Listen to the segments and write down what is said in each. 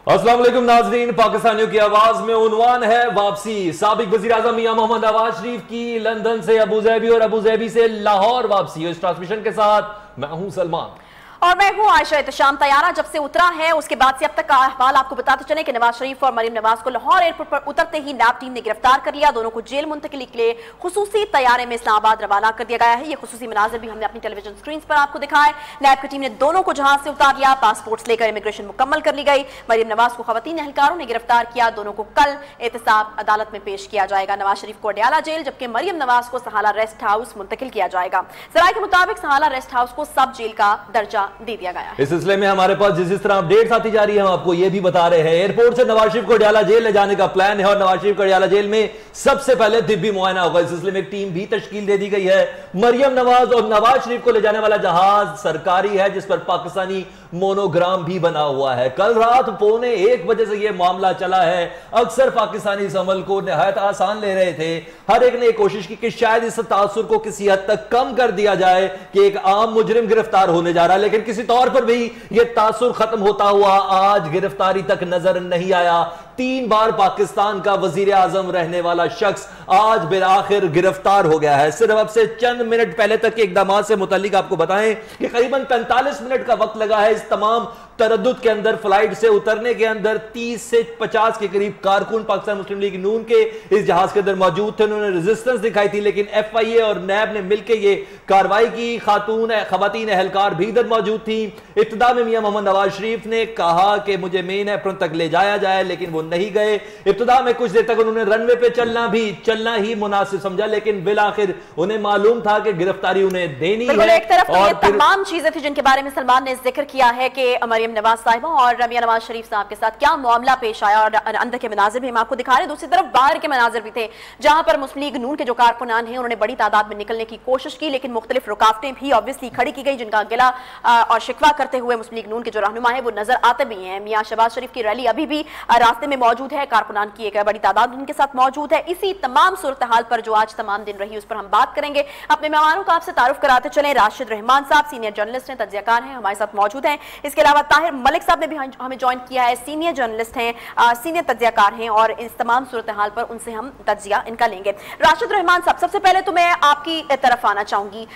अस्सलाम वालेकुम नाज़रीन, पाकिस्तानियों की आवाज में उन्वान है वापसी। साबिक वज़ीर आज़म मियां मोहम्मद नवाज शरीफ की लंदन से अबूज़ैबी और अबूज़ैबी से लाहौर वापसी। इस ट्रांसमिशन के साथ मैं हूं सलमान और मैं हूं आयशा एहतशाम। तैयारा जब से उतरा है उसके बाद से अब तक का अहवाल आपको बताते चले कि नवाज शरीफ और मरीम नवाज को लाहौर एयरपोर्ट पर उतरते ही नैब टीम ने गिरफ्तार कर लिया। दोनों को जेल मुंतकिली के लिए खुसूसी तैयारे में इस्लामाबाद रवाना कर दिया गया है। ये खुसूसी मनाजिर भी हमने अपनी टेलीविजन स्क्रीन पर आपको दिखाए। नैब की टीम ने दोनों को जहाज से उतार लिया। पासपोर्ट्स लेकर इमिग्रेशन मुकम्मल कर ली गई। मरीम नवाज को खवातीन एहलकारों ने गिरफ्तार किया। दोनों को कल एहतसाब अदालत में पेश किया जाएगा। नवाज शरीफ को अडयाला जेल जबकि मरीम नवाज को सहाला रेस्ट हाउस मुंतकिल किया जाएगा। सराय के मुताबिक सहाला रेस्ट हाउस को सब जेल का दर्जा दे दिया गया है। इस सिलसिले में हमारे पास जिस तरह अपडेट्स आती जा रही है हम आपको यह भी बता रहे हैं। एयरपोर्ट से नवाज शरीफ को अडयाला जेल ले जाने का प्लान है और नवाज शरीफ को अडयाला जेल में सबसे पहले तिब्बी मुआयना होगा। इस सिलसिले में एक टीम भी तश्कील दे दी गई है। मरियम नवाज और नवाज शरीफ को ले जाने वाला जहाज सरकारी है जिस पर पाकिस्तानी मोनोग्राम भी बना हुआ है। कल रात 1:15 बजे से यह मामला चला है। अक्सर पाकिस्तानी इस अमल को निहायत आसान ले रहे थे। हर एक ने कोशिश की कि शायद इस तासुर को किसी हद तक कम कर दिया जाए कि एक आम मुजरिम गिरफ्तार होने जा रहा है, लेकिन किसी तौर पर भी यह तासुर खत्म होता हुआ आज गिरफ्तारी तक नजर नहीं आया। 3 बार पाकिस्तान का वजीर आजम रहने वाला शख्स आज बिलाखिर गिरफ्तार हो गया है। सिर्फ अब से चंद मिनट पहले तक के इकदाम से मुतालिक आपको बताएं कि करीबन 45 मिनट का वक्त लगा है इस तमाम तरद्दुद के अंदर। फ्लाइट से उतरने के अंदर 30 से 50 के करीब कारकुन पाकिस्तान मुस्लिम लीग नून के इस जहाज के अंदर मौजूद थे। उन्होंने रेजिस्टेंस दिखाई थी, लेकिन FIA और नैब ने मिलकर यह कार्रवाई की। खवातीन एहलकार भी इधर मौजूद थी। इब्तिदा में मियां मोहम्मद नवाज शरीफ ने कहा कि मुझे मेन एप्रन तक ले जाया जाए, लेकिन वो नहीं गए। इब्तिदा में कुछ देर तक उन्होंने रनवे पे चलना ही मुनासिब समझा, लेकिन बिलाखिर उन्हें मालूम था कि गिरफ्तारी उन्हें देनी है। एक तरफ तो ये तमाम चीजें थी जिनके बारे में सलमान ने जिक्र किया है कि मरियम नवाज साहिबा और मियां नवाज शरीफ साहब के साथ क्या मामला पेश आया और अंदर के मनाजिर भी हम आपको दिखा रहे हैं। दूसरी तरफ बाहर के मनाजिर भी थे जहां पर मुस्लिम लीग नून के जो कारकुनान हैं उन्होंने बड़ी तादाद में निकलने की कोशिश की, लेकिन मुख्तलिफ रुकावटें भी ऑब्वियसली खड़ी की गई जिनका गिला और शिकवा करते हुए मुस्लिम लीग नून के जो रहनुमा है वो नजर आते भी हैं। मियां शहबाज शरीफ की रैली अभी भी रास्ते में मौजूद है। कारकुनान की एक बड़ी तादाद उनके साथ मौजूद है। इसी तमाम सूरत हाल पर जो आज तमाम दिन रही उस पर हम बात करेंगे। अपने मेहमानों का आपसे तारुफ कराते चले। राशिद रहमान साहब सीनियर जर्नलिस्ट हैं, तज्जियाकार हैं, हमारे साथ मौजूद हैं। इसके अलावा ताहिर मलिक साहब ने भी हमें ज्वाइन किया है, सीनियर जर्नलिस्ट हैं, सीनियर तज्जियाकार हैं और इस तमाम सूरत हाल पर उनसे हम तज्जिया इनका लेंगे। राशिद रहमान साहब, सबसे पहले तो मैं आपकी तरफ आना चाहूंगी।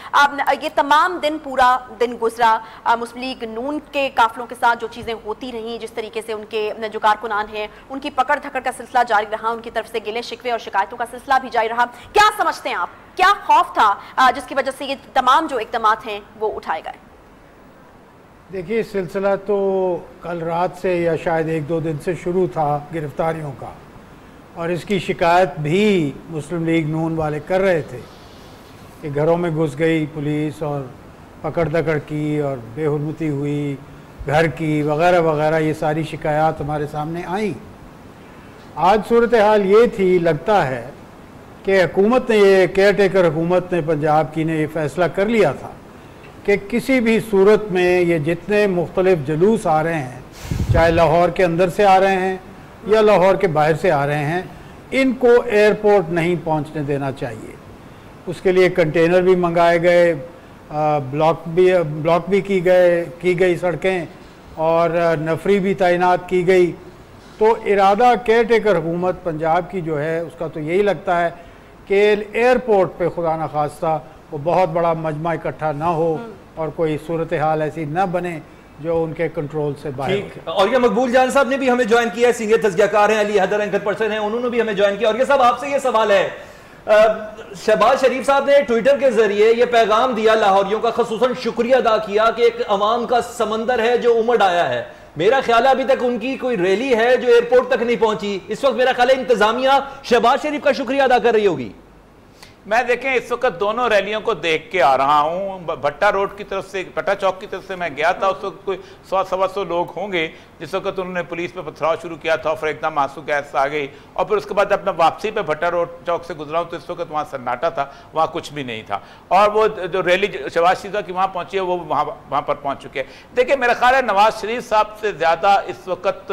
ये तमाम दिन पूरा दिन गुजरा मुस्लिम लीग नून के काफिलों के साथ जो चीजें होती रही, जिस तरीके से उनके जो कारकुनान हैं उनकी पकड़ धकड़ का सिलसिला जारी रहा, उनकी तरफ से गिले शिकवे और शिकायतों का सिलसिला भी जारी रहा। क्या समझते हैं आप, क्या खौफ था जिसकी वजह से ये तमाम जो इक़दामात हैं वो उठाए गए? देखिए, सिलसिला तो कल रात से या शायद 1-2 दिन से शुरू था गिरफ्तारियों का, और इसकी शिकायत भी मुस्लिम लीग नून वाले कर रहे थे कि घरों में घुस गई पुलिस और पकड़ दकड़ की और बेहुरमती हुई घर की वगैरह वगैरह, ये सारी शिकायत हमारे सामने आई। आज सूरत हाल ये थी, लगता है कि हुकूमत ने, ये केयर टेकर हुकूमत ने पंजाब की ने ये फ़ैसला कर लिया था कि किसी भी सूरत में ये जितने मुख्तलिफ जुलूस आ रहे हैं, चाहे लाहौर के अंदर से आ रहे हैं या लाहौर के बाहर से आ रहे हैं, इनको एयरपोर्ट नहीं पहुंचने देना चाहिए। उसके लिए कंटेनर भी मंगाए गए, ब्लॉक भी की गई सड़कें और नफरी भी तैनात की गई। तो इरादा केयर टेकर हुकूमत पंजाब की जो है उसका तो यही लगता है कि एयरपोर्ट पे खुदा न खास्ता वो बहुत बड़ा मजमा इकट्ठा ना हो और कोई सूरत हाल ऐसी ना बने जो उनके कंट्रोल से बाहर हो। और ये मकबूल जान साहब ने भी हमें ज्वाइन किया है, सीनियर तज्जियाकार हैं, अली हैदर एंकर पर्सन हैं, उन्होंने भी हमें ज्वाइन किया। और ये सब आपसे ये सवाल है, शहबाज शरीफ साहब ने ट्विटर के जरिए ये पैगाम दिया लाहौरियों का, खसूसन शुक्रिया अदा किया कि एक अवाम का समंदर है जो उमड़ आया है। मेरा ख्याल है अभी तक उनकी कोई रैली है जो एयरपोर्ट तक नहीं पहुंची। इस वक्त मेरा ख्याल है इंतजामिया शहबाज शरीफ का शुक्रिया अदा कर रही होगी। मैं देखें इस वक्त दोनों रैलियों को देख के आ रहा हूँ। भट्टा रोड की तरफ से, भट्टा चौक की तरफ से मैं गया था, उस वक्त कोई 100-125 लोग होंगे। जिस वक्त उन्होंने पुलिस पे पथराव शुरू किया था, फिर एकदम आंसू गैस आ गई और फिर उसके बाद जब मैं वापसी पे भट्टा रोड चौक से गुजरा हूँ तो इस वक्त वहाँ सन्नाटा था, वहाँ कुछ भी नहीं था। और वो जो रैली शहबाज शरीफ की वहाँ पहुँची है वो वहाँ पर पहुँच चुके हैं। देखिए, मेरा ख्याल है नवाज शरीफ साहब से ज़्यादा इस वक्त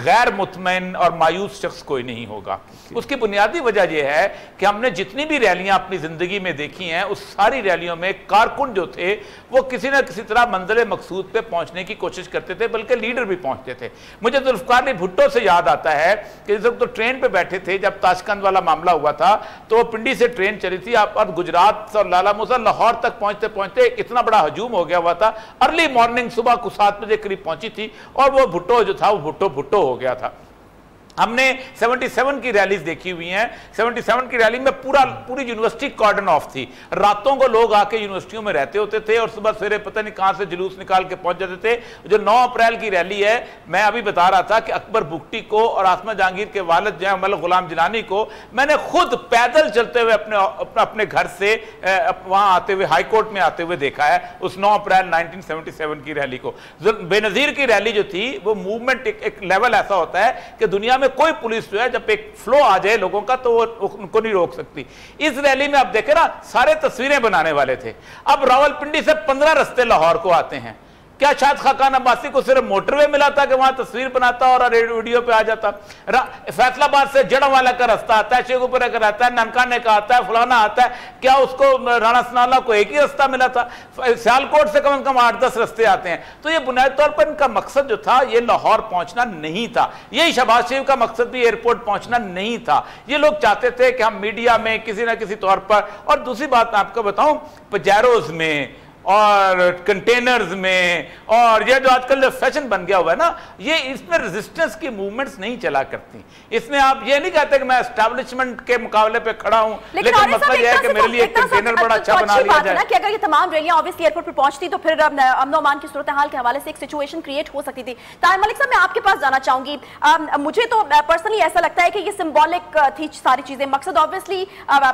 गैर मुतमईन और मायूस शख्स कोई नहीं होगा। उसकी बुनियादी वजह यह है कि हमने जितनी भी रैलियाँ रैलियां अपनी जिंदगी में देखी हैं, उस सारी रैलियों में कारकुन जो थे वो किसी ना किसी तरह मंजिल मकसूद पे पहुंचने की कोशिश करते थे, बल्कि लीडर भी पहुंचते थे। मुझे जुल्फकार अली भुट्टो से याद आता है कि जिस वक्त तो ट्रेन पे बैठे थे, जब ताशकंद वाला मामला हुआ था, तो पिंडी से ट्रेन चली थी, आप गुजरात और लाला मूसा लाहौर तक पहुंचते पहुंचते इतना बड़ा हजूम हो गया हुआ था, अर्ली मॉर्निंग सुबह को 7 बजे करीब पहुंची थी, और वो भुट्टो जो था वो भुट्टो हो गया था। हमने 77 की रैलीज देखी हुई हैं। 77 की रैली में पूरी यूनिवर्सिटी कॉर्डन ऑफ थी, रातों को लोग आके यूनिवर्सिटियों में रहते होते थे और सुबह सवेरे पता नहीं कहां से जुलूस निकाल के पहुंच जाते थे। जो 9 अप्रैल की रैली है, मैं अभी बता रहा था कि अकबर बुगटी को और आसमा जहांगीर के वालिद जो मलिक गुलाम जिलानी को मैंने खुद पैदल चलते हुए अपने घर से वहां आते हुए, हाई कोर्ट में आते हुए देखा है, उस 9 अप्रैल 1977 की रैली को। बेनजीर की रैली जो थी वो मूवमेंट एक लेवल ऐसा होता है कि दुनिया में कोई पुलिस जो है जब एक फ्लो आ जाए लोगों का तो वो उनको नहीं रोक सकती। इस रैली में आप देखें ना, सारे तस्वीरें बनाने वाले थे। अब रावलपिंडी से 15 रस्ते लाहौर को आते हैं। क्या शायद खाकान अब्बासी को सिर्फ मोटरवे मिला था कि वहां तस्वीर बनाता और वीडियो पे आ जाता? फैसलाबाद से जड़वाला का रास्ता आता है, शेखुपुरा का आता है, ननकाने का आता है, फलाना आता है, क्या उसको राणा सनाला को एक ही रास्ता मिला था? सियालकोट से कम 8-10 रास्ते आते हैं। तो ये बुनियादी तौर पर इनका मकसद जो था ये लाहौर पहुंचना नहीं था, यही शहबाज शरीफ का मकसद भी एयरपोर्ट पहुंचना नहीं था। ये लोग चाहते थे कि हम मीडिया में किसी ना किसी तौर पर, और दूसरी बात मैं आपको बताऊं, पजैरोज में और कंटेनर्स में, और ये जो आजकल जो फैशन बन गया हुआ है ना, ये इसमें रेजिस्टेंस की मूवमेंट्स नहीं चला करती। इसमें आप ये नहीं कहते कि मैं एस्टैब्लिशमेंट के मुकाबले पे खड़ा हूं, लेकिन मतलब ये है कि मेरे लिए एक कंटेनर बड़ा अच्छा बना लिया जाए। कि अगर ये तमाम रैलियां ऑब्वियसली एयरपोर्ट पर पहुंचती तो फिर अमन और अमान की सूरत हाल के हवाले से एक सिचुएशन क्रिएट हो सकती थी। ताहिर मलिक साहब, मैं आपके पास जाना चाहूंगी। मुझे तो पर्सनली ऐसा लगता है कि ये सिंबॉलिक थी सारी चीजें। मकसद ऑब्वियसली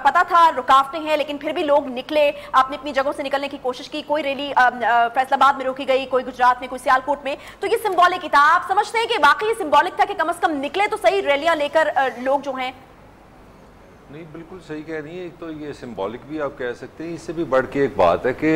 पता था, रुकावटें हैं, लेकिन फिर भी लोग निकले, अपनी अपनी जगहों से निकलने की कोशिश की। कोई रैली फैसलाबाद में रोकी गई, कोई गुजरात में, कोई सियालकोट में। तो ये सिंबॉलिक था। आप समझते हैं कि वाकई ये सिंबॉलिक था कि कम से कम निकले तो सही रैलियां लेकर लोग जो हैं? नहीं, बिल्कुल सही कह रही है। एक तो ये सिंबॉलिक भी आप कह सकते हैं, इससे भी बढ़ के एक बात है कि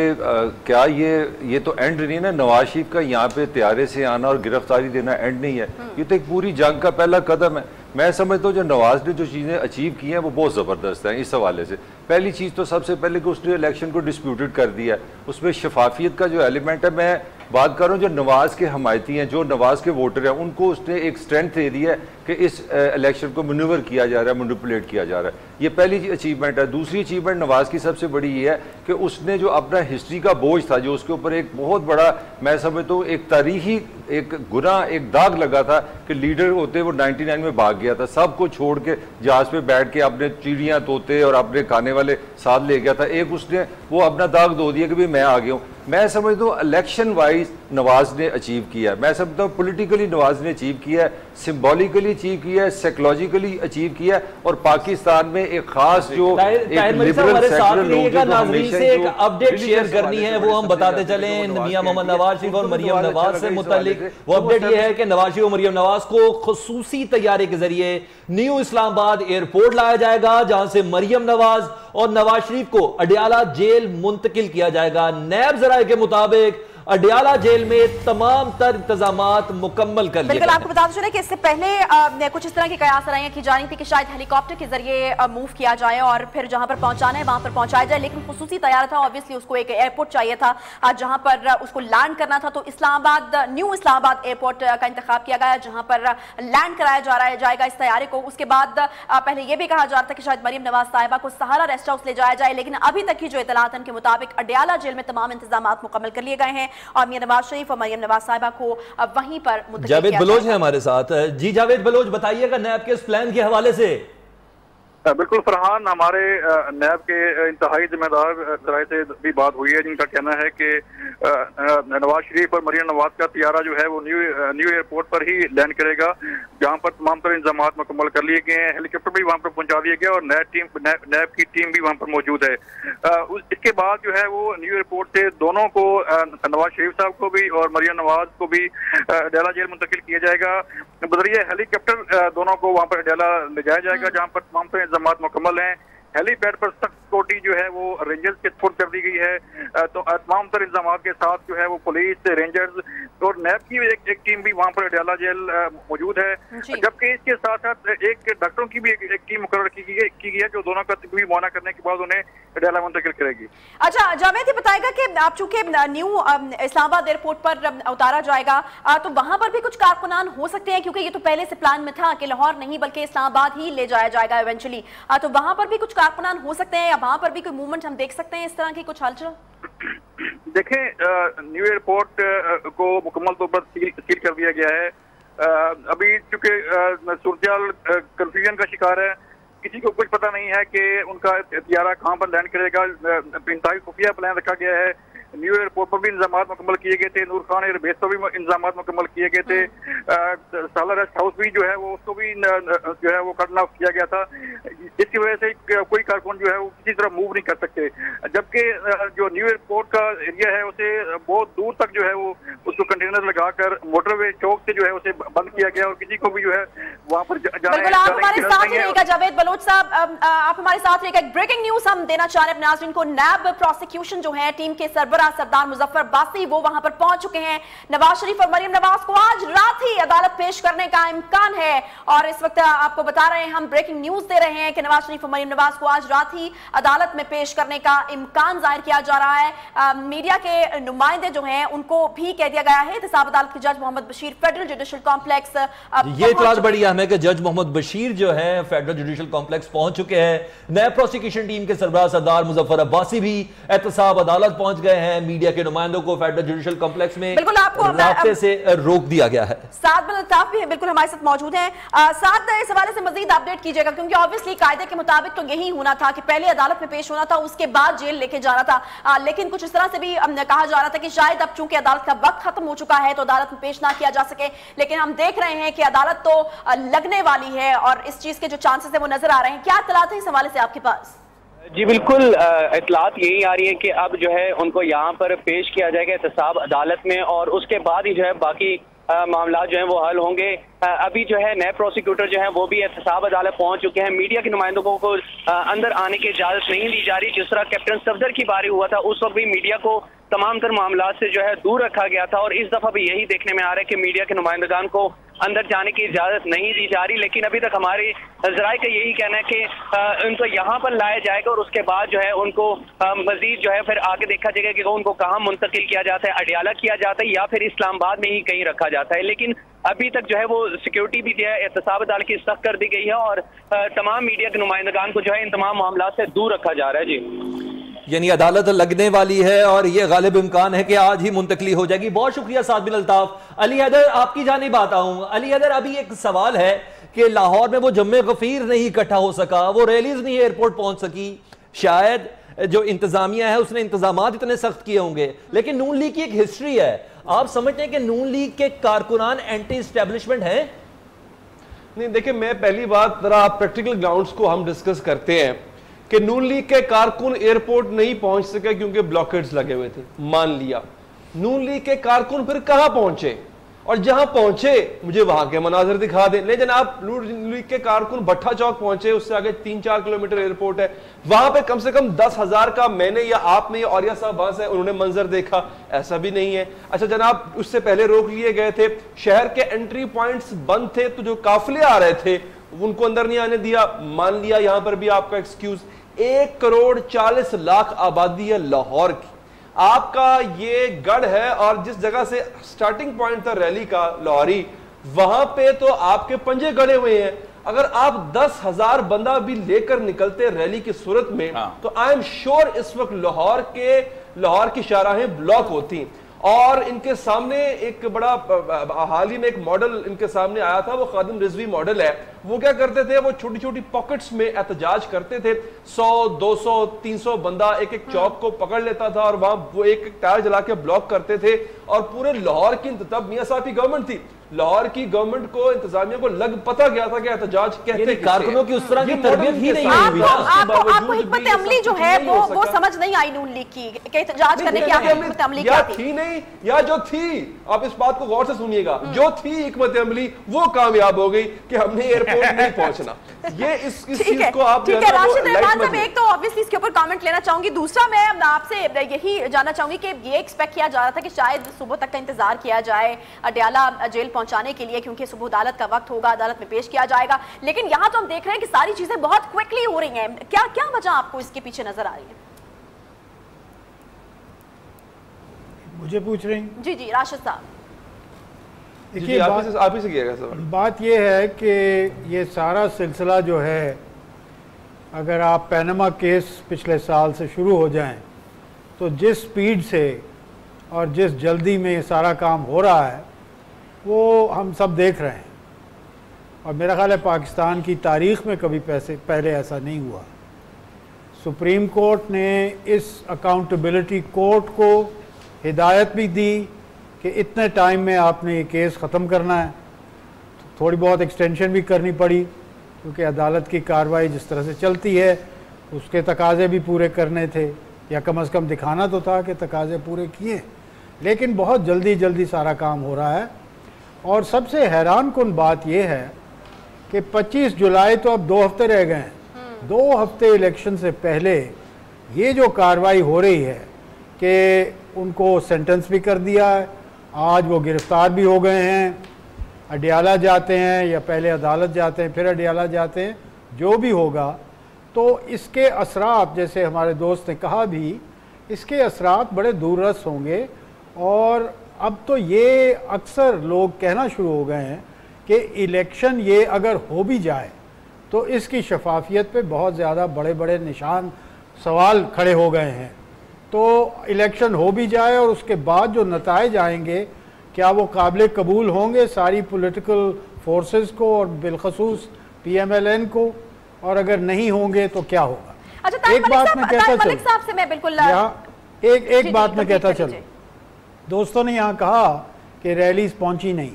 क्या ये तो एंड नहीं है ना। नवाज शरीफ का यहाँ पे त्यारे से आना और गिरफ्तारी देना एंड नहीं है, ये तो एक पूरी जंग का पहला कदम है। मैं समझता हूँ जो नवाज ने जो चीज़ें अचीव की हैं वो बहुत ज़बरदस्त हैं। इस हवाले से पहली चीज़ तो सबसे पहले कि उसने इलेक्शन को डिस्प्यूटेड कर दिया है, उसमें शफाफियत का जो एलिमेंट है। मैं बात कर रहा हूँ जो नवाज के हमायती हैं, जो नवाज के वोटर हैं, उनको उसने एक स्ट्रेंथ दे दी है कि इस इलेक्शन को मनूवर किया जा रहा है, मैनिपुलेट किया जा रहा है। ये पहली अचीवमेंट है। दूसरी अचीवमेंट नवाज की सबसे बड़ी ये है कि उसने जो अपना हिस्ट्री का बोझ था, जो उसके ऊपर एक बहुत बड़ा, मैं समझता हूँ एक तारीखी एक गुनाह, एक दाग लगा था कि लीडर होते वो 99 में भाग गया था, सबको छोड़ के जहाज पे बैठ के अपने चिड़ियाँ, तोते और अपने खाने वाले साथ ले गया था। एक उसने वो अपना दाग धो दिया कि भाई मैं आ गया हूँ। मैं समझता हूँ इलेक्शन वाइज नवाज ने अचीव किया है। मैं समझता हूँ पॉलिटिकली नवाज ने अचीव किया है, सिंबॉलिकली अचीव किया है, साइकोलॉजिकली अचीव किया है, और पाकिस्तान में एक खास जो एक लिबरल सेक्युलर लोग जो नाज़रीन से एक अपडेट शेयर करनी है वो हम बताते चले। मियां मोहम्मद नवाज शरीफ और मरियम नवाज से मुतालिक वो अपडेट ये है कि नवाज शरीफ और मरियम नवाज को खुसूसी तैयारी के जरिए न्यू इस्लामाबाद एयरपोर्ट लाया जाएगा, जहां से मरियम नवाज और नवाज शरीफ को अडियाला जेल मुंतकिल किया जाएगा। नैब जराये के मुताबिक अडियाला जेल में तमाम तर इंतजामात मुकम्मल कर लिए। बिल्कुल, आपको बताते चले कि इससे पहले कुछ इस तरह की कयासराइयां की जा रही थी कि शायद हेलीकॉप्टर के जरिए मूव किया जाए और फिर जहां पर पहुंचाना है वहां पर पहुंचाया जाए, लेकिन खुसूसी तैयार था। ऑब्वियसली उसको एक एयरपोर्ट चाहिए था जहां पर उसको लैंड करना था, तो इस्लामाबाद, न्यू इस्लामाबाद एयरपोर्ट का इंतखाब किया गया जहां पर लैंड कराया जाएगा इस तैयारी को। उसके बाद पहले यह भी कहा जा रहा था कि शायद मरियम नवाज साहिबा को सहारा रेस्ट हाउस ले जाया जाए, लेकिन अभी तक की जो इतलात के मुताबिक अडियाला जेल में तमाम इंतजाम मुकम्मल कर लिए गए हैं और मियां नवाज शरीफ और मरियम नवाज साहिबा को वहीं पर जावेद बलोच है हमारे साथ। जी जावेद बलोच, बताइएगा नैब के इस प्लान के हवाले से। बिल्कुल फरहान, हमारे नैब के इंतहाई जिम्मेदार जराये से भी बात हुई है, जिनका कहना है कि नवाज शरीफ और मरियम नवाज का तियारा जो है वो न्यू एयरपोर्ट पर ही लैंड करेगा, जहां पर तमाम तरह इंतजाम मुकम्मल कर लिए गए हैं। हेलीकॉप्टर भी वहां पर पहुंचा दिया गया और नैब की टीम भी वहां पर मौजूद है। इसके बाद जो है वो न्यू एयरपोर्ट से दोनों को, नवाज शरीफ साहब को भी और मरियम नवाज को भी अडियाला जेल मुंतकिल किया जाएगा। बजरिए हेलीकॉप्टर दोनों को वहां पर अडियाला ले जाया जाएगा, जहां पर तमाम तरह इंतजाम मुकम्मल हैं। हेलीपैड पर सख्त सिक्योरिटी जो है वो रेंजर्स के स्पुर्द कर दी गई है। तो तमाम तर इंतजाम के साथ जो है वो पुलिस, रेंजर्स और नैब की एक टीम भी वहाँ पर अडयाला जेल मौजूद है, जबकि इसके साथ साथ एक डॉक्टरों की भी एक टीम मुकर्रर की गई है जो दोनों का तिब्बी मुआयना करने के बाद उन्हें अडयाला मुंतकिल करेगी। अच्छा जावेद, ये बताएगा कि आप चूंकि न्यू इस्लामाबाद एयरपोर्ट पर उतारा जाएगा तो वहां पर भी कुछ कारकुनान हो सकते हैं, क्योंकि ये तो पहले से प्लान में था कि लाहौर नहीं बल्कि इस्लामाबाद ही ले जाया जाएगा इवेंचुअली, तो वहां पर भी कुछ कारकुनान हो सकते हैं या वहां पर भी कोई मूवमेंट हम देख सकते हैं इस तरह की कुछ हलचल? देखें, न्यू एयरपोर्ट को मुकम्मल तौर पर सील कर दिया गया है। अभी चूंकि सूरजाल कंफ्यूजन का शिकार है, किसी को कुछ पता नहीं है कि उनका तैयारा कहाँ पर लैंड करेगा। इंतहाई खुफिया प्लान रखा गया है। न्यू एयरपोर्ट पर भी इंतजाम मुकम्मल किए गए थे, नूर खान एयरबेस पर भी इंतजाम मुकम्मल किए गए थे, साला रेस्ट हाउस भी जो है वो उसको भी जो है वो कट ऑफ किया गया था। इसकी वजह से कोई कारकुन जो है वो किसी तरह मूव नहीं कर सकते, जबकि जो न्यू एयरपोर्ट का एरिया है उसे बहुत दूर तक जो है वो उसको कंटेनर लगाकर मोटरवे चौक से जो है उसे बंद किया गया और किसी को भी जो है वहाँ पर हमारे साथ ही रहेगा जावेद बलोच साहब, आप हमारे साथ रहेगा। एक ब्रेकिंग न्यूज हम देना चाह रहे हैं अपने नाज़रीन को। नैब प्रोसिक्यूशन जो है टीम के सरबराह सरदार मुजफ्फर अब्बासी वो वहां पर पहुंच चुके हैं। नवाज शरीफ और मरियम नवाज को आज रात ही अदालत पेश करने का इम्कान है और इस वक्त आपको बता रहे हैं, हम ब्रेकिंग न्यूज दे रहे हैं कि नवाज शरीफ और मरियम नवाज को आज रात ही अदालत में पेश करने का इम्कान जाहिर किया जा रहा है। मीडिया के नुमाइंदे जो हैं उनको भी कह दिया गया है। एहतसाब अदालत के जज Mohammad Bashir federal judicial complex, ये इतला बड़ी अहम है कि जज मोहम्मद बशीर जो है फेडरल जुडिशल कॉम्प्लेक्स पहुंच चुके हैं। नए प्रोसिक्यूशन टीम के सरबराह सरदार मुजफ्फर अब्बासी भी एहतसाब अदालत पहुंच गए हैं। मीडिया के नुमाइंदों को फेडरल जुडिशल कॉम्प्लेक्स में बिल्कुल आपको रास्ते से रोक दिया गया है। साद बिन अल्ताफ भी बिल्कुल हमारे साथ मौजूद हैं। साद, इस हवाले से मजीद अपडेट कीजिएगा, क्योंकि ऑब्वियसली कायदे के मुताबिक तो यही होना था कि पहले अदालत में पेश होना था, उसके बाद जेल लेके जाना था, लेकिन कुछ इस तरह से भी कहा जा रहा था कि शायद अब चूंकि अदालत का वक्त खत्म हो चुका है तो अदालत में पेश ना किया जा सके, लेकिन हम देख रहे हैं कि अदालत तो लगने वाली है और इस चीज के जो चांसेस है वो नजर आ रहे हैं। क्या इत्तलात है इस हवाले से आपके पास? जी बिल्कुल, इत्तलात यही आ रही है कि अब जो है उनको यहाँ पर पेश किया जाएगा एहतसाब अदालत में और उसके बाद ही जो है बाकी मामला जो है वो हल होंगे। अभी जो है नए प्रोसिक्यूटर जो है वो भी एहतसाब अदालत पहुंच चुके हैं। मीडिया के नुमाइंदों को अंदर आने की इजाजत नहीं दी जा रही। जिस तरह कैप्टन सफदर की बारी हुआ था उस वक्त भी मीडिया को तमाम तर मामला से जो है दूर रखा गया था और इस दफा भी यही देखने में आ रहा है कि मीडिया के नुमाइंदगान को अंदर जाने की इजाजत नहीं दी जा रही। लेकिन अभी तक हमारे जराये का यही कहना है कि उनको यहाँ पर लाया जाएगा और उसके बाद जो है उनको मजीद जो है फिर आगे देखा जाएगा कि उनको कहाँ मुंतकिल किया जाता है, अडयाला किया जाता है या फिर इस्लामाबाद में ही कहीं रखा जाता है। लेकिन अभी तक जो है वो सिक्योरिटी भी जो है एहतसाब अदालत की सख्त कर दी गई है और तमाम मीडिया के नुमाइंदगान को जो है इन तमाम मामला से दूर रखा जा रहा है। जी यानी अदालत लगने वाली है और यह गालिब इम्कान है कि आज ही मुंतकली हो जाएगी। बहुत शुक्रिया साद बिन अल्ताफ। अली हैदर, आपकी जानिब आता हूं। अली हैदर, अभी एक सवाल है कि लाहौर में वो जम्मे गफीर नहीं इकट्ठा हो सका, वो रैलीज नहीं एयरपोर्ट पहुंच सकी, शायद जो इंतजामिया है उसने इंतजामात इतने सख्त किए होंगे, लेकिन नून लीग की एक हिस्ट्री है। आप समझते हैं कि नून लीग के कारकुनान एंटी एस्टेब्लिशमेंट हैं? नहीं, देखिए, मैं पहली बात जरा प्रैक्टिकल ग्राउंड्स को हम डिस्कस करते हैं कि नून लीग के कारकुन एयरपोर्ट नहीं पहुंच सके क्योंकि ब्लॉकेड्स लगे हुए थे। मान लिया, नून लीग के कारकुन फिर कहां पहुंचे और जहां पहुंचे मुझे वहां के मनाजर दिखा दें। नहीं जनाब, नून लीग के कारकुन भट्टा चौक पहुंचे, उससे आगे 3-4 किलोमीटर एयरपोर्ट है, वहां पे कम से कम 10,000 का मैंने या आपने या औरिया साहब वहां से उन्होंने मंजर देखा, ऐसा भी नहीं है। अच्छा जनाब, उससे पहले रोक लिए गए थे, शहर के एंट्री पॉइंट्स बंद थे, तो जो काफिले आ रहे थे उनको अंदर नहीं आने दिया। मान लिया यहां पर भी आपका एक्सक्यूज। 1,40,00,000 आबादी है लाहौर की, आपका ये गढ़ है और जिस जगह से स्टार्टिंग पॉइंट था रैली का लाहौरी, वहां पे तो आपके पंजे गड़े हुए हैं। अगर आप 10,000 बंदा भी लेकर निकलते रैली की सूरत में तो आई एम श्योर इस वक्त लाहौर की शाहराहें ब्लॉक होती। और इनके सामने एक बड़ा हाल ही में एक मॉडल इनके सामने आया था, वो खादिम रिजवी मॉडल है। वो क्या करते थे, वो छोटी छोटी पॉकेट्स में एहतजाज करते थे। 100, 200, 300 बंदा एक एक चौक को पकड़ लेता था और वहां वो एक एक टायर जला के ब्लॉक करते थे और पूरे लाहौर की तब मियां साहब की गवर्नमेंट थी, लाहौर की गवर्नमेंट को, इंतजामिया को पता गया था कि एहतजाज कहते कारकुनों की उस तरह की तरबियत ही नहीं हुई। आपको हिकमत अमली जो है वो समझ नहीं आई नून लीग की कि एहतजाज करने की हिकमत अमली क्या थी नहीं, या जो थी, आप इस बात को गौर से सुनिएगा, जो थी हिकमत अमली वो कामयाब हो गई कि हमने एयरपोर्ट नहीं पहुंचना। ये इस चीज को आप ठीक है राशिद रहमान साहब, एक तो ऑब्वियसली इसके ऊपर कमेंट लेना चाहूंगी, दूसरा मैं आपसे यही जानना चाहूंगी कि ये एक्सपेक्ट किया जा रहा था कि शायद सुबह तक का इंतजार किया जाए अडयाला जेल पहुंचाने के लिए, क्योंकि सुबह अदालत का वक्त होगा, अदालत में पेश किया जाएगा, लेकिन यहां तो हम देख रहे हैं कि सारी चीजें बहुत क्विकली हो रही हैं। क्या क्या वजह आपको इसके पीछे नजर आ रही है? मुझे पूछ रही हैं? जी जी राशिद साहब। देखिए आप ही से किया सवाल। बात यह है कि ये सारा सिलसिला जो है, अगर आप पैनामा केस पिछले साल से शुरू हो जाएं, तो जिस स्पीड से और जिस जल्दी में ये सारा काम हो रहा है वो हम सब देख रहे हैं, और मेरा ख्याल है पाकिस्तान की तारीख़ में कभी पहले ऐसा नहीं हुआ। सुप्रीम कोर्ट ने इस अकाउंटेबिलिटी कोर्ट को हिदायत भी दी कि इतने टाइम में आपने ये केस ख़त्म करना है। थोड़ी बहुत एक्सटेंशन भी करनी पड़ी क्योंकि अदालत की कार्रवाई जिस तरह से चलती है उसके तकाजे भी पूरे करने थे, या कम से कम दिखाना तो था कि तकाजे पूरे किए, लेकिन बहुत जल्दी सारा काम हो रहा है। और सबसे हैरान कुन बात यह है कि 25 जुलाई तो अब 2 हफ्ते रह गए हैं। 2 हफ्ते इलेक्शन से पहले ये जो कार्रवाई हो रही है कि उनको सेंटेंस भी कर दिया है, आज वो गिरफ्तार भी हो गए हैं, अडयाला जाते हैं या पहले अदालत जाते हैं फिर अडयाला जाते हैं, जो भी होगा तो इसके असरात, जैसे हमारे दोस्त ने कहा भी, इसके असरात बड़े दूररस होंगे। और अब तो ये अक्सर लोग कहना शुरू हो गए हैं कि इलेक्शन ये अगर हो भी जाए तो इसकी शफाफियत पे बहुत ज़्यादा बड़े निशान सवाल खड़े हो गए हैं। तो इलेक्शन हो भी जाए और उसके बाद जो नताइज आएंगे, क्या वो काबिल कबूल होंगे सारी पॉलिटिकल फोर्सेस को और बिलखसूस PMLN को, और अगर नहीं होंगे तो क्या होगा? अच्छा, एक बात मैं कहता चलूं, एक बात मैं कहता चलूं, दोस्तों ने यहाँ कहा कि रैलीज पहुंची नहीं,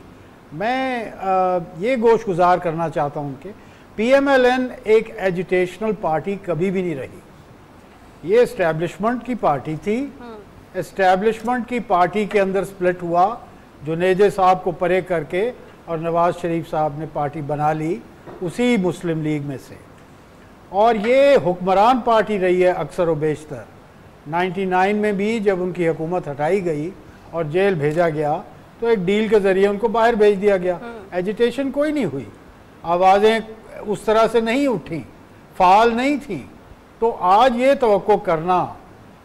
मैं ये गोश गुजार करना चाहता हूँ कि PMLN एक एजुटेशनल पार्टी कभी भी नहीं रही। ये एस्टैब्लिशमेंट की पार्टी थी। एस्टैब्लिशमेंट की पार्टी के अंदर स्प्लिट हुआ, जुनेद साहब को परे करके, और नवाज शरीफ साहब ने पार्टी बना ली उसी मुस्लिम लीग में से, और ये हुक्मरान पार्टी रही है अक्सर व बेशतर। 99 में भी जब उनकी हुकूमत हटाई गई और जेल भेजा गया तो एक डील के ज़रिए उनको बाहर भेज दिया गया। एजिटेशन कोई नहीं हुई, आवाज़ें उस तरह से नहीं उठी, फाल नहीं थी। तो आज ये तवक्को करना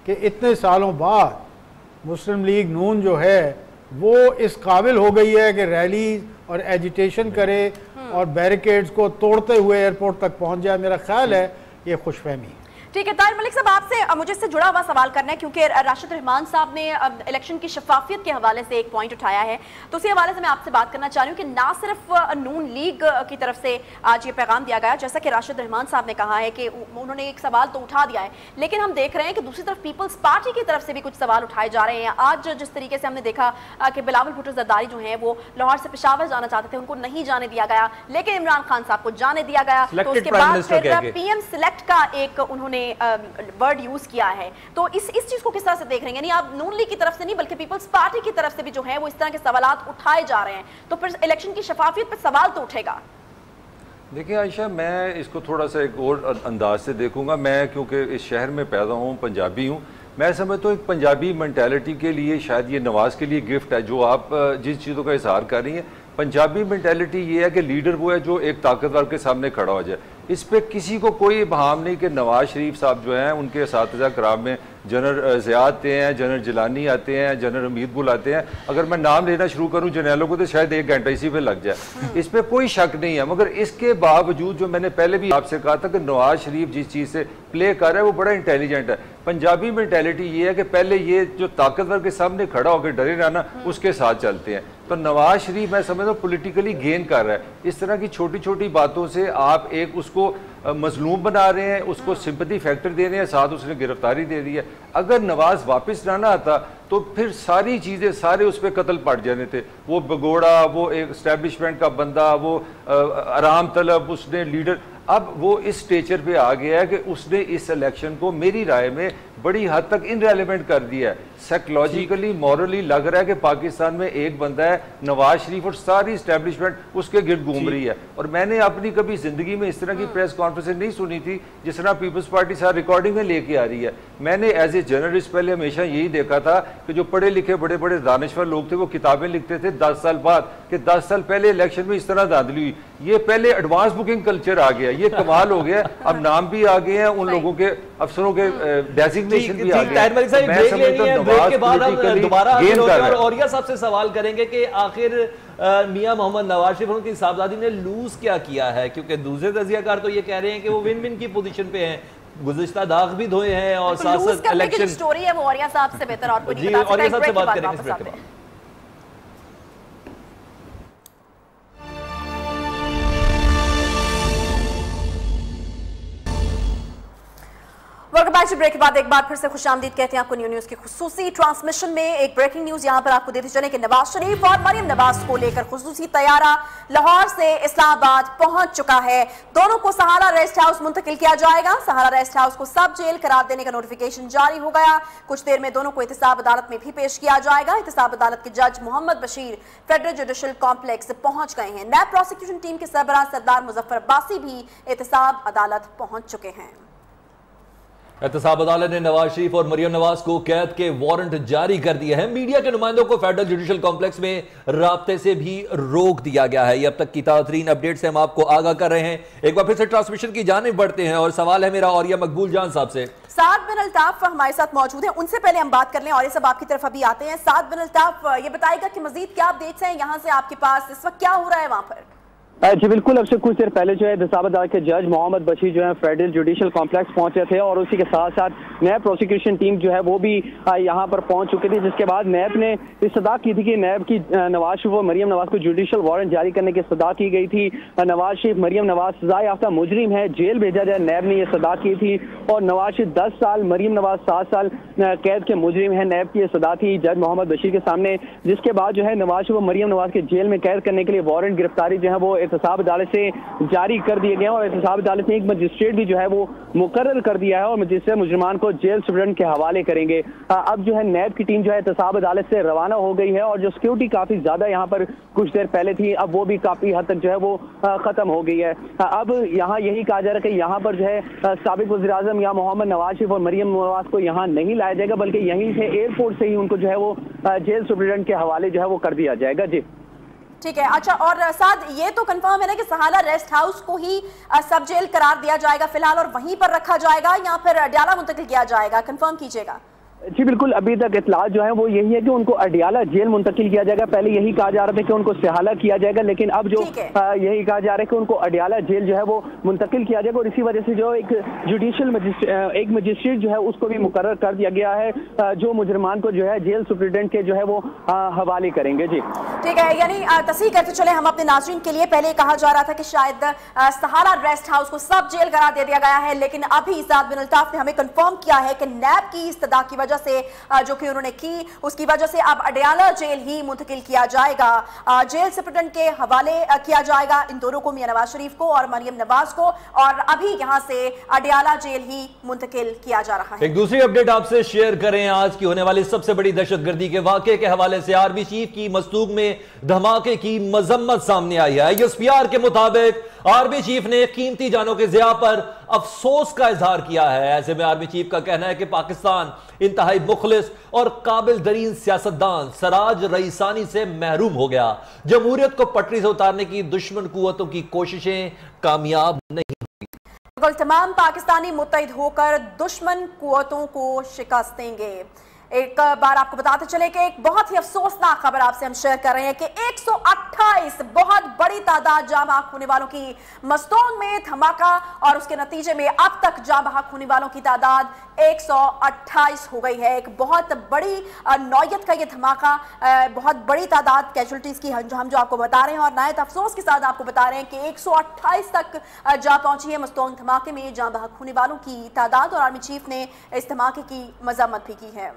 कि इतने सालों बाद मुस्लिम लीग नून जो है वो इस काबिल हो गई है कि रैली और एजिटेशन करे और बैरिकेड्स को तोड़ते हुए एयरपोर्ट तक पहुंच जाए, मेरा ख्याल है ये खुशफहमी है। ठीक है ताहिर मलिक साहब, आपसे मुझे इससे जुड़ा हुआ सवाल करना है, क्योंकि राशिद रहमान साहब ने इलेक्शन की शफाफियत के हवाले से एक पॉइंट उठाया है, तो उसी हवाले से मैं आपसे बात करना चाह रही हूँ कि ना सिर्फ नून लीग की तरफ से आज ये पैगाम दिया गया, जैसा कि राशिद रहमान साहब ने कहा है कि उन्होंने एक सवाल तो उठा दिया है, लेकिन हम देख रहे हैं कि दूसरी तरफ पीपल्स पार्टी की तरफ से भी कुछ सवाल उठाए जा रहे हैं। आज जिस तरीके से हमने देखा कि बिलावल भुट्टो जरदारी जो है वो लाहौर से पेशावर जाना चाहते थे, उनको नहीं जाने दिया गया, लेकिन इमरान खान साहब को जाने दिया गया। तो उसके बाद फिर PM सिलेक्ट का एक उन्होंने वर्ड यूज किया है। तो इस चीज को किस तरह से देख रहे हैं? यानी आप नून लीग की तरफ से नहीं बल्कि पीपल्स पार्टी की तरफ से भी जो है वो इस तरह के सवालात उठाए जा रहे हैं, तो फिर इलेक्शन की शफाफियत पर सवाल तो उठेगा। देखिए आयशा, मैं इसको थोड़ा सा एक और अंदाज से देखूंगा। मैं क्योंकि इस शहर में पैदा हूँ, पंजाबी हूँ, मैं समझता हूँ एक पंजाबी मेंटालिटी के लिए शायद ये नवाज के लिए गिफ्ट है जो आप जिस चीज़ों का इजहार कर रही हैं। पंजाबी मेंटालिटी ये है कि लीडर वो है जो एक ताकतवर के सामने खड़ा हो जाए। इस पे किसी को कोई बहाम नहीं कि नवाज शरीफ साहब जो हैं उनके असातिज़ा कराम में जनरल ज़िया आते हैं, जनरल जिलानी आते हैं, जनरल हमीद बुल आते हैं। अगर मैं नाम लेना शुरू करूं जनरलों को तो शायद 1 घंटा इसी पे लग जाए। इस पे कोई शक नहीं है, मगर इसके बावजूद जो मैंने पहले भी आपसे कहा था कि नवाज शरीफ जिस चीज़ से प्ले कर रहा है वो बड़ा इंटेलिजेंट है। पंजाबी मेंटालिटी ये है कि पहले ये जो ताकतवर के सामने खड़ा होकर डरे रहना, उसके साथ चलते हैं। तो नवाज शरीफ मैं समझता हूँ पॉलिटिकली गेन कर रहा है। इस तरह की छोटी छोटी बातों से आप एक उसको मजलूम बना रहे हैं, उसको सिंपैथी फैक्टर दे रहे हैं, साथ उसने गिरफ्तारी दे दी है। अगर नवाज वापस ना आता तो फिर सारी चीज़ें सारे उस पर कत्ल पड़ जाने थे। वो भगोड़ा, वो एक एस्टेब्लिशमेंट का बंदा, वो आराम तलब, उसने लीडर, अब वो इस स्टेचर पे आ गया है कि उसने इस इलेक्शन को मेरी राय में बड़ी हद तक इनरेलेवेंट कर दिया है। साइकोलॉजिकली, मॉरली लग रहा है कि पाकिस्तान में एक बंदा है नवाज शरीफ और सारी इस्टेब्लिशमेंट उसके गिर्द घूम रही है। और मैंने अपनी कभी जिंदगी में इस तरह की प्रेस कॉन्फ्रेंस नहीं सुनी थी जिस तरह पीपल्स पार्टी सार रिकॉर्डिंग में लेके आ रही है। मैंने एज ए जर्नलिस्ट पहले हमेशा यही देखा था कि जो पढ़े लिखे बड़े बड़े दानिश्वर लोग थे वो किताबें लिखते थे 10 साल बाद कि 10 साल पहले इलेक्शन में इस तरह धांधली हुई। ये पहले एडवांस बुकिंग कल्चर आ गया, ये कमाल हो गया। अब नाम भी आ गए हैं उन लोगों के, अफसरों के डेजिग्नेशन भी आ गए। ब्रेक के बाद हम दोबारा औरिया साहब से सवाल करेंगे कि आखिर मियां मोहम्मद नवाज शरीफ उनकी साहबजादी ने लूज क्या किया है, क्योंकि दूसरे तजियाकार तो ये कह रहे हैं कि वो विन विन की पोजीशन पे हैं, गुज़िश्ता दाग भी धोए हैं और साथ इलेक्शन स्टोरी है वो औरिया साहब से बेहतर और कुछ नहीं बता सकता। औरिया साहब से बात करेंगे इस ब्रेक के बाद। वेलकम बैक टू ब्रेक के बाद एक बार फिर से खुशामदीद कहते हैं आपको न्यू न्यूज की खुसूसी ट्रांसमिशन में। एक ब्रेकिंग न्यूज यहां पर आपको देते चले कि नवाज शरीफ और मरियम नवाज को लेकर खुसूसी तैयारा लाहौर से इस्लामाबाद पहुंच चुका है। दोनों को सहारा रेस्ट हाउस मुंतकिल किया जाएगा। सहारा रेस्ट हाउस को सब जेल करार देने का नोटिफिकेशन जारी हो गया। कुछ देर में दोनों को एहतसाब अदालत में भी पेश किया जाएगा। एहतसाब अदालत के जज Mohammad Bashir federal judicial complex पहुंच गए हैं। नैब प्रोसिक्यूशन टीम के सरबराह सरदार मुजफ्फर अब्बासी भी एहतसाब अदालत पहुंच चुके हैं। एहतसाब अदालत ने नवाज शरीफ और मरियम नवाज को कैद के वारंट जारी कर दिए हैं। मीडिया के नुमाइंदों को फेडरल जुडिशल कॉम्प्लेक्स में राब्ते से भी रोक दिया गया है। ये अब तक की ताज़रीन अपडेट से हम आपको आगाह कर रहे हैं। एक बार फिर से ट्रांसमिशन की जानिब बढ़ते हैं और सवाल है मेरा औरिया मकबूल जान साहब से। साद बिन अल्ताफ हमारे साथ मौजूद हैं, उनसे पहले हम बात कर लें और ये सब आपकी तरफ अभी आते हैं। साद बिन अल्ताफ ये बताएगा कि मजीद क्या अपडेट्स हैं यहाँ से आपके पास, इस वक्त क्या हो रहा है वहाँ पर? जी बिल्कुल, अब से कुछ देर पहले जो है एहतसाब अदालत के जज मोहम्मद बशीर जो है फेडरल जुडिशल कॉम्प्लेक्स पहुंचे थे और उसी के साथ साथ नैब प्रोसिक्यूशन टीम जो है वो भी यहां पर पहुंच चुकी थी, जिसके बाद नैब ने इस्तदा की थी कि नैब की नवाज शरीफ और मरियम नवाज को जुडिशल वारंट जारी करने की इस्तदा की गई थी। नवाज शरीफ मरियम नवाज सजा याफ्ता मुजरिम है, जेल भेजा जाए, नैब ने यह इस्तदा की थी। और नवाज शरीफ 10 साल, मरियम नवाज 7 साल कैद के मुजरिम है, नैब की इस्तदा थी जज मोहम्मद बशीर के सामने। जिसके बाद जो है नवाज शरीफ और मरियम नवाज के जेल में कैद करने के लिए वारंट गिरफ्तारी जो है वो एहतसाब अदालत से जारी कर दिए गए हैं और एहतसाब अदालत ने एक मजिस्ट्रेट भी जो है वो मुकर्रर कर दिया है और मजिस्ट्रेट मुजरिमान को जेल सुप्रीडेंट के हवाले करेंगे। अब जो है नैब की टीम जो है एहतसाब अदालत से रवाना हो गई है और जो सिक्योरिटी काफी ज्यादा यहाँ पर कुछ देर पहले थी, अब वो भी काफी हद तक जो है वो खत्म हो गई है। अब यहाँ यही कहा जा रहा है कि यहाँ पर जो है साबिक वज़ीर आज़म या मोहम्मद नवाज शरीफ और मरियम नवाज को यहाँ नहीं लाया जाएगा, बल्कि यहीं से एयरपोर्ट से ही उनको जो है वो जेल सुप्रीडेंट के हवाले जो है वो कर दिया जाएगा। जी ठीक है, अच्छा। और साथ ये तो कंफर्म है ना कि सहारा रेस्ट हाउस को ही सब जेल करार दिया जाएगा फिलहाल और वहीं पर रखा जाएगा या फिर अडयाला मुंतकिल किया जाएगा? कंफर्म कीजिएगा। जी बिल्कुल, अभी तक इतलात जो है वो यही है कि उनको अडयाला जेल मुंतकिल किया जाएगा। पहले यही कहा जा रहा था कि उनको सिहाला किया जाएगा, लेकिन अब जो यही कहा जा रहा है कि उनको अडयाला जेल जो है वो मुंतकिल किया जाएगा और इसी वजह से जो एक जुडिशियल मजिस्ट्रेट जो है उसको भी मुकर्रर कर दिया गया है जो मुजरिमान को जो है जेल सुप्रीडेंट के जो है वो हवाले करेंगे। जी ठीक है, यानी तस्दीक करते चले हम अपने नाज़रीन के लिए। पहले कहा जा रहा था कि शायद सहारा रेस्ट हाउस को सब जेल करार दे दिया गया है, लेकिन अभी साद बिन अल्ताफ ने हमें कंफर्म किया है कि नैब की इस्तदा की वजह से जो कि उन्होंने की उसकी वजह से अब अडयाला जेल ही मुंतकिल किया जाएगा, जेल सुप्रीडेंट के हवाले किया जाएगा इन दोनों को, मियां नवाज शरीफ को और मरियम नवाज को, और अभी यहां से अडयाला जेल ही मुंतकिल किया जा रहा है। एक दूसरी अपडेट आपसे शेयर करें आज की होने वाली सबसे बड़ी दहशतगर्दी के वाकये के हवाले से। आर्मी चीफ की मस्तूक में धमाके की मजम्मत सामने आई है। ISPR के मुताबिक आर्मी चीफ ने कीमती जानों के ज़िया पर अफसोस का इजहार किया है। ऐसे में आर्मी चीफ का कहना है कि पाकिस्तान इंतहाई मुखलिस और काबिल तरीन सियासतदान सराज रईसानी से महरूम हो गया। जमहूरियत को पटरी से उतारने की दुश्मन कुव्वतों की कोशिशें कामयाब नहीं हुई। तमाम पाकिस्तानी मुत्तहिद होकर दुश्मन कुव्वतों को शिकस्त देंगे। एक बार आपको बताते चले कि एक बहुत ही अफसोसनाक खबर आपसे हम शेयर कर रहे हैं कि 128 बहुत बड़ी तादाद जाँ बहक होने वालों की मस्तोंग में धमाका और उसके नतीजे में अब तक जाँ बहक होने वालों की तादाद 128 हो गई है। एक बहुत बड़ी नौयत का ये धमाका, बहुत बड़ी तादाद कैजुअल्टीज की हम जो आपको बता रहे हैं और नायत अफसोस के साथ आपको बता रहे हैं कि 128 तक जा पहुंची है मस्तोंग धमाके में जाँ बहक होने वालों की तादाद और आर्मी चीफ ने इस धमाके की मजम्मत भी की है।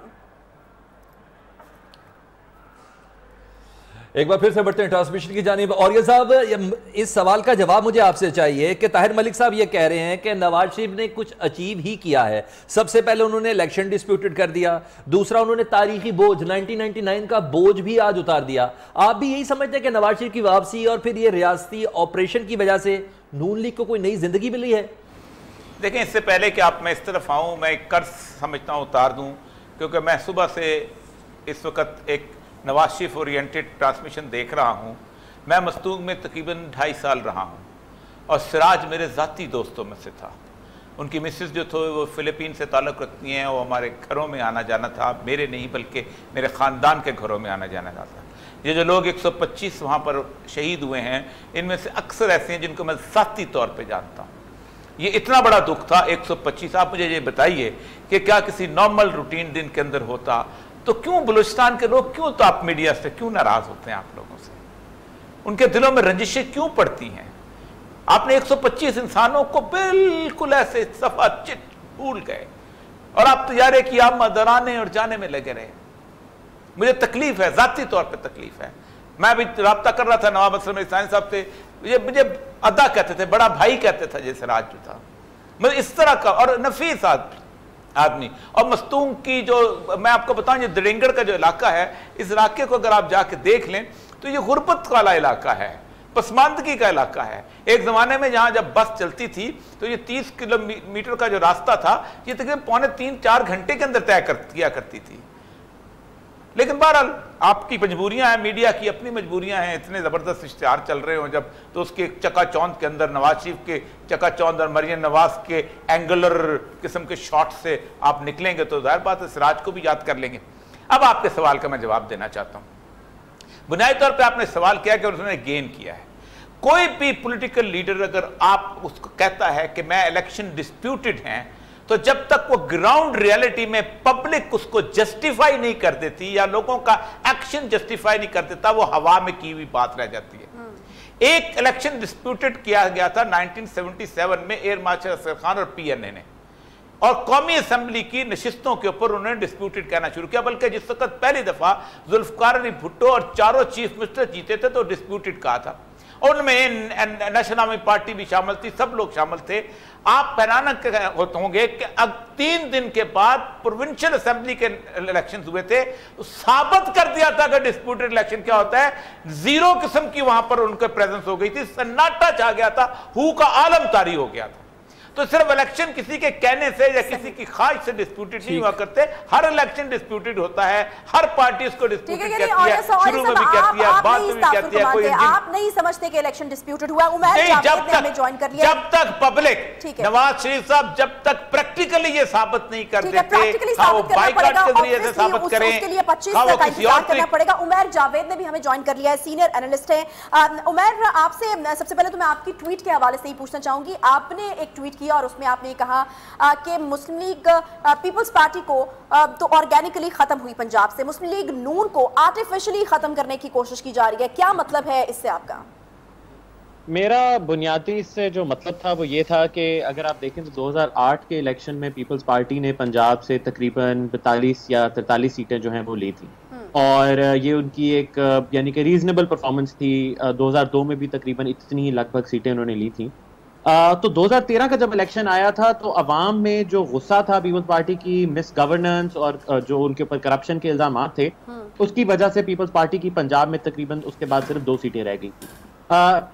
एक बार फिर से बढ़ते हैं ट्रांसमिशन की जानिब। और ये साहब, इस सवाल का जवाब मुझे आपसे चाहिए कि ताहिर मलिक साहब ये कह रहे हैं कि नवाज शरीफ ने कुछ अचीव ही किया है। सबसे पहले उन्होंने इलेक्शन डिस्प्यूटेड कर दिया, दूसरा उन्होंने तारीखी बोझ 1999 का बोझ भी आज उतार दिया। आप भी यही समझते हैं कि नवाज शरीफ की वापसी और फिर ये रियासती ऑपरेशन की वजह से नून लीग को कोई नई जिंदगी मिली है? देखें, इससे पहले कि आप मैं इस तरफ आऊँ, मैं एक कर्ज समझता हूँ उतार दूँ, क्योंकि मैं सुबह से इस वक्त एक नवाज शरीफ ओरिएंटेड ट्रांसमिशन देख रहा हूँ। मैं मस्तूंग में तकरीबन 2.5 साल रहा हूँ और सिराज मेरे ज़ाती दोस्तों में से था। उनकी मिसेस जो थे वो फ़िलिपीन से ताल्लुक़ रखती हैं, वो हमारे घरों में आना जाना था, मेरे नहीं बल्कि मेरे ख़ानदान के घरों में आना जाना था। ये जो लोग 125 वहाँ पर शहीद हुए हैं, इनमें से अक्सर ऐसे हैं जिनको मैं ज़ाती तौर पर जानता हूँ। ये इतना बड़ा दुख था 125। आप मुझे ये बताइए कि क्या किसी नॉर्मल रूटीन दिन के अंदर होता तो क्यों बलूचिस्तान के लोग, क्यों तो आप मीडिया से क्यों नाराज होते हैं? आप लोगों से उनके दिलों में रंजिशें क्यों पड़ती हैं? आपने 125 इंसानों को बिल्कुल ऐसे सफा चिट भूल गए और आप तैयारे की आप मदराने और जाने में लगे रहे। मुझे तकलीफ है, जाती तौर पे तकलीफ है। मैं भी राब्ता कर रहा था नवाब असलम इस्लामी साहब से, मुझे अदा कहते थे, बड़ा भाई कहते थे जैसे राज जो था, मतलब इस तरह का और नफीस आदमी। और मस्तूंग की जो मैं आपको बताऊं, ये दरिंगड़ का जो इलाका है, इस इलाके को अगर आप जाके देख लें तो ये गुर्बत वाला इलाका है, पसमानदगी का इलाका है। एक ज़माने में यहाँ जब बस चलती थी तो ये 30 किलोमीटर का जो रास्ता था ये तकरीबन 3.25-4 घंटे के अंदर तय किया करती थी। लेकिन बहरहाल आपकी मजबूरियां हैं, मीडिया की अपनी मजबूरियां हैं। इतने ज़बरदस्त इश्तिहार चल रहे हो जब, तो उसके चकाचौंध के अंदर नवाज शरीफ के चकाचौंध और मरियम नवाज के एंगुलर किस्म के शॉट से आप निकलेंगे तो जाहिर बात है सिराज को भी याद कर लेंगे। अब आपके सवाल का मैं जवाब देना चाहता हूँ। बुनियादी तौर पर आपने सवाल किया कि उन्होंने गेन किया है। कोई भी पॉलिटिकल लीडर अगर आप उसको कहता है कि मैं इलेक्शन डिस्प्यूटेड हैं, तो जब तक वो ग्राउंड रियलिटी में पब्लिक उसको जस्टिफाई नहीं कर देती या लोगों का एक्शन जस्टिफाई नहीं कर देता, वो हवा में की हुई बात रह जाती है। एक इलेक्शन डिस्प्यूटेड किया गया था 1977 में एयर मार्शल असगर खान और PNA ने, और कौमी असेंबली की नशिस्तों के ऊपर उन्होंने डिस्प्यूटेड कहना शुरू किया। बल्कि जिस वक्त पहली दफा जुल्फकार अली भुट्टो और चारों चीफ मिनिस्टर जीते थे तो डिस्प्यूटेड कहा था, और उनमें नेशनल आर्मी पार्टी भी शामिल थी, सब लोग शामिल थे। आप हैरान होंगे कि अब 3 दिन के बाद प्रोविंशियल असेंबली के इलेक्शंस हुए थे, तो साबित कर दिया था कि डिस्प्यूटेड इलेक्शन क्या होता है। 0 किस्म की वहां पर उनके प्रेजेंस हो गई थी, सन्नाटा छा गया था, हु का आलम तारी हो गया था। तो सिर्फ इलेक्शन किसी के कहने से या किसी की ख्वाहिश से डिस्प्यूटेड नहीं हुआ करते, हर इलेक्शन डिस्प्यूटेड होता है, हर पार्टी इसको डिस्प्यूटेड कहती है, शुरू में भी कहती है, बाद में भी कहती है। कोई आप नहीं समझते कि इलेक्शन डिस्प्यूटेड हुआ? उमैर जावेद ने हमें ज्वाइन कर लिया। जब तक पब्लिक, नवाज शरीफ साहब जब तक प्रैक्टिकली ये साबित नहीं कर देते, वो बाइकआउट के जरिए से साबित करें, उसके लिए 25 तक इंतजार करना पड़ेगा। उमैर जावेद ने भी हमें ज्वाइन कर लिया है, सीनियर एनालिस्ट है। उमैर, आपसे सबसे पहले तो मैं आपकी ट्वीट के हवाले से ही पूछना चाहूंगी। आपने एक ट्वीट किया और उसमें आपने कहा कि मुस्लिम लीग पीपल्स पार्टी को तो ऑर्गेनिकली खत्म हुई पंजाब से, मुस्लिम लीग नून को आर्टिफिशियली खत्म करने की कोशिश की जा रही है। क्या मतलब है इससे आपका? मेरा बुनियादी इससे जो मतलब था वो ये था कि अगर आप देखें तो 2008 के इलेक्शन में पीपल्स पार्टी ने पंजाब से तकरीबन 42 या 43 सीटें जो हैं वो ली थी, और ये उनकी एक यानी कि रीजनेबल परफॉर्मेंस थी। 2002 में भी तकरीबन इतनी ही लगभग सीटें उन्होंने ली थी। तो 2013 का जब इलेक्शन आया था तो अवाम में जो गुस्सा था पीपल्स पार्टी की मिस गवर्नेंस और जो उनके ऊपर करप्शन के इल्जाम थे, उसकी वजह से पीपल्स पार्टी की पंजाब में तकरीबन उसके बाद सिर्फ 2 सीटें रह गई।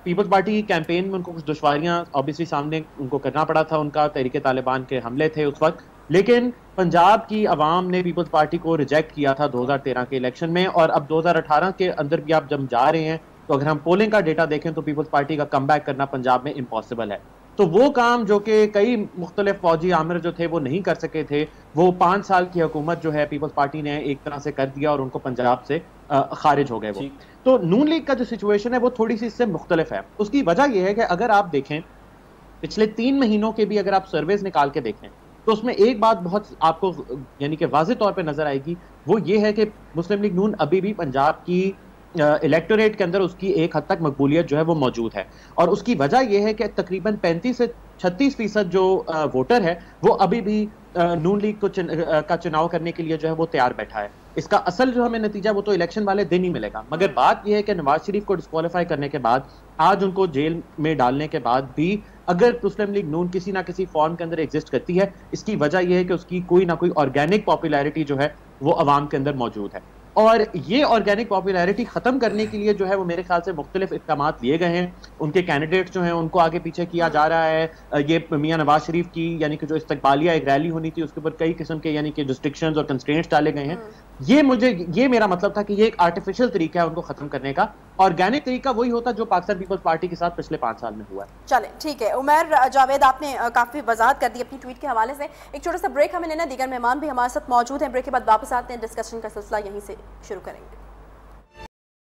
पीपल्स पार्टी की कैंपेन में उनको कुछ दुश्वारियां ऑब्वियसली सामने उनको करना पड़ा था, उनका तहरीके तालिबान के हमले थे उस वक्त, लेकिन पंजाब की अवाम ने पीपल्स पार्टी को रिजेक्ट किया था 2013 के इलेक्शन में। और अब 2018 के अंदर भी आप जब जा रहे हैं तो अगर हम पोलिंग का डेटा देखें तो पीपल्स पार्टी का कमबैक करना पंजाब में इम्पॉसिबल है। तो वो काम जो कि कई मुख्तलिफ फौजी आमिर जो थे वो नहीं कर सके थे, वो 5 साल की हुकूमत जो है पीपल्स पार्टी ने एक तरह से कर दिया और उनको पंजाब से खारिज हो गए वो। तो नून लीग का जो सिचुएशन है वो थोड़ी सी इससे मुख्तलिफ है। उसकी वजह यह है कि अगर आप देखें पिछले 3 महीनों के भी अगर आप सर्वेज निकाल के देखें तो उसमें एक बात बहुत आपको यानी कि वाज़ेह तौर पे नजर आएगी, वो ये है कि मुस्लिम लीग नून अभी भी पंजाब की इलेक्टोरेट के अंदर उसकी एक हद तक मकबूलियत जो है वो मौजूद है। और उसकी वजह यह है कि तकरीबन 35 से 36% जो वोटर है वो अभी भी नून लीग को का चुनाव करने के लिए जो है वो तैयार बैठा है। इसका असल जो हमें नतीजा वो तो इलेक्शन वाले दिन ही मिलेगा। मगर बात यह है कि नवाज शरीफ को डिस्क्वालीफाई करने के बाद, आज उनको जेल में डालने के बाद भी अगर मुस्लिम लीग नून किसी ना किसी फॉर्म के अंदर एग्जिस्ट करती है, इसकी वजह यह है कि उसकी कोई ना कोई ऑर्गेनिक पॉपुलैरिटी जो है वो अवाम के अंदर मौजूद है। और ये ऑर्गेनिक पॉपुलैरिटी खत्म करने के लिए जो है वो मेरे ख्याल से मुख्तलिफ इक़दाम लिए गए हैं। उनके कैंडिडेट्स जो हैं उनको आगे पीछे किया जा रहा है। ये मियां नवाज शरीफ की यानी कि जो इस्तकबालिया एक रैली होनी थी उसके ऊपर कई किस्म के यानी कि रिस्ट्रिक्शंस और कंस्ट्रेंट्स डाले गए हैं। ये मेरा मतलब था कि ये एक आर्टिफिशियल तरीका है उनको खत्म करने का। ऑर्गेनिक तरीका वही होता जो पाकिस्तान पीपल्स पार्टी के साथ पिछले 5 साल में हुआ है। चले ठीक है उमर जावेद, आपने काफी वजाहत कर दी अपनी ट्वीट के हवाले से। एक छोटा सा ब्रेक हमें लेना, दीगर मेहमान भी हमारे साथ मौजूद हैं। ब्रेक के बाद वापस आते हैं, डिस्कशन का सिलसिला यहीं से शुरू करेंगे।